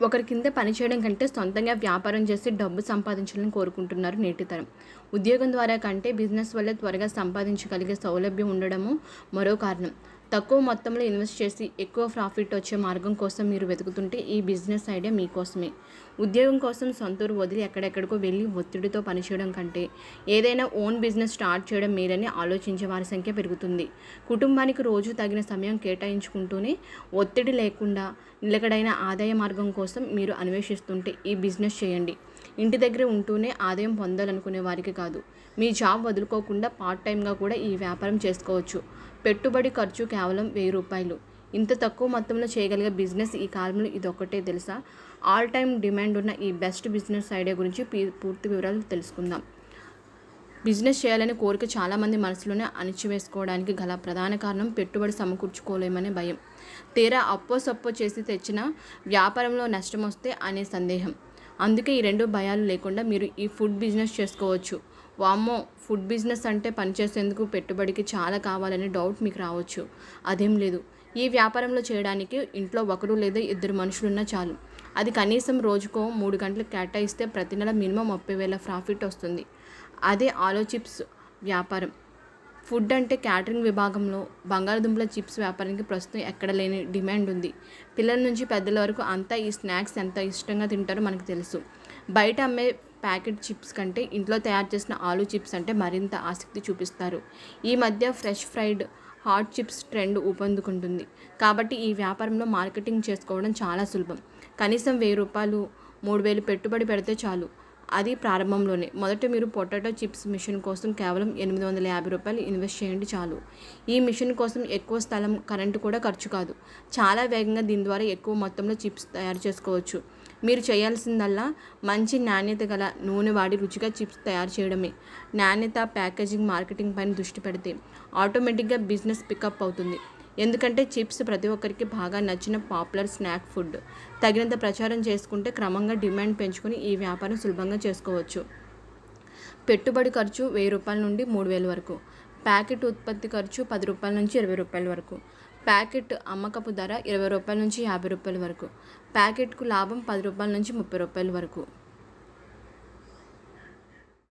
ఒకరి కింద పనిచేయడం కంటే సొంతంగా వ్యాపారం చేసి డబ్బు సంపాదించాలని కోరుకుంటున్నారు నేటి తరం. ఉద్యోగం ద్వారా కంటే బిజినెస్ వల్ల త్వరగా సంపాదించగలిగే సౌలభ్యం ఉండడము మరో కారణం. తక్కువ మొత్తంలో ఇన్వెస్ట్ చేసి ఎక్కువ ప్రాఫిట్ వచ్చే మార్గం కోసం మీరు వెతుకుతుంటే ఈ బిజినెస్ ఐడియా మీకోసమే. ఉద్యోగం కోసం సొంతూరు వదిలి ఎక్కడెక్కడికో వెళ్ళి ఒత్తిడితో పనిచేయడం కంటే ఏదైనా ఓన్ బిజినెస్ స్టార్ట్ చేయడం మేలని ఆలోచించే వారి సంఖ్య పెరుగుతుంది. కుటుంబానికి రోజు తగిన సమయం కేటాయించుకుంటూనే ఒత్తిడి లేకుండా నిలకడైన ఆదాయ మార్గం కోసం మీరు అన్వేషిస్తుంటే ఈ బిజినెస్ చేయండి. ఇంటి దగ్గర ఉంటూనే ఆదాయం పొందాలనుకునే వారికి కాదు, మీ జాబ్ వదులుకోకుండా పార్ట్ టైంగా కూడా ఈ వ్యాపారం చేసుకోవచ్చు. పెట్టుబడి ఖర్చు కేవలం ₹1000. ఇంత తక్కువ మొత్తంలో చేయగలిగే బిజినెస్ ఈ కాలంలో ఇదొక్కటే తెలుసా? ఆల్ టైమ్ డిమాండ్ ఉన్న ఈ బెస్ట్ బిజినెస్ ఐడియా గురించి పూర్తి వివరాలు తెలుసుకుందాం. బిజినెస్ చేయాలనే కోరిక చాలామంది మనసులోనే అణిచివేసుకోవడానికి గల ప్రధాన కారణం పెట్టుబడి సమకూర్చుకోలేమనే భయం. తీరా అప్పో సప్పో చేసి తెచ్చిన వ్యాపారంలో నష్టం వస్తే అనే సందేహం. అందుకే ఈ రెండు భయాలు లేకుండా మీరు ఈ ఫుడ్ బిజినెస్ చేసుకోవచ్చు. వామ్మో, ఫుడ్ బిజినెస్ అంటే పనిచేసేందుకు పెట్టుబడికి చాలా కావాలనే డౌట్ మీకు రావచ్చు. అదేం లేదు. ఈ వ్యాపారంలో చేయడానికి ఇంట్లో ఒకరు లేదా ఇద్దరు మనుషులున్నా చాలు. అది కనీసం రోజుకో 3 గంటలు కేటాయిస్తే ప్రతి నెల మినిమం 30,000 ప్రాఫిట్ వస్తుంది. అదే ఆలో చిప్స్ వ్యాపారం. ఫుడ్ అంటే క్యాటరింగ్ విభాగంలో బంగాళదుంపల చిప్స్ వ్యాపారానికి ప్రస్తుతం ఎక్కడ లేని డిమాండ్ ఉంది. పిల్లల నుంచి పెద్దల వరకు అంతా ఈ స్నాక్స్ ఎంత ఇష్టంగా తింటారో మనకు తెలుసు. బయట అమ్మే ప్యాకెట్ చిప్స్ కంటే ఇంట్లో తయారు చేసిన ఆలూ చిప్స్ అంటే మరింత ఆసక్తి చూపిస్తారు. ఈ మధ్య fresh fried hot chips trend ఊపందుకుంటుంది. కాబట్టి ఈ వ్యాపారంలో మార్కెటింగ్ చేసుకోవడం చాలా సులభం. కనీసం ₹1000, ₹3000 పెట్టుబడి పెడితే చాలు. అది ప్రారంభంలోనే. మొదట మీరు పొటాటో చిప్స్ మిషన్ కోసం కేవలం ₹850 ఇన్వెస్ట్ చేయండి చాలు. ఈ మిషన్ కోసం ఎక్కువ స్థలం, కరెంటు కూడా ఖర్చు కాదు. చాలా వేగంగా దీని ద్వారా ఎక్కువ మొత్తంలో చిప్స్ తయారు చేసుకోవచ్చు. మీరు చేయాల్సిందల్లా మంచి నాణ్యత గల నూనె వాడి రుచిగా చిప్స్ తయారు చేయడమే. నాణ్యత, ప్యాకేజింగ్, మార్కెటింగ్ పైన దృష్టి పెడితే ఆటోమేటిక్గా బిజినెస్ పికప్ అవుతుంది. ఎందుకంటే చిప్స్ ప్రతి ఒక్కరికి బాగా నచ్చిన పాపులర్ స్నాక్ ఫుడ్. తగినంత ప్రచారం చేసుకుంటే క్రమంగా డిమాండ్ పెంచుకొని ఈ వ్యాపారం సులభంగా చేసుకోవచ్చు. పెట్టుబడి ఖర్చు ₹1000 నుండి ₹3000 వరకు. ప్యాకెట్ ఉత్పత్తి ఖర్చు ₹10 నుంచి ₹20 వరకు. ప్యాకెట్ అమ్మకపు ధర ₹20 నుంచి ₹50 వరకు. ప్యాకెట్కు లాభం ₹10 నుంచి ₹30 వరకు.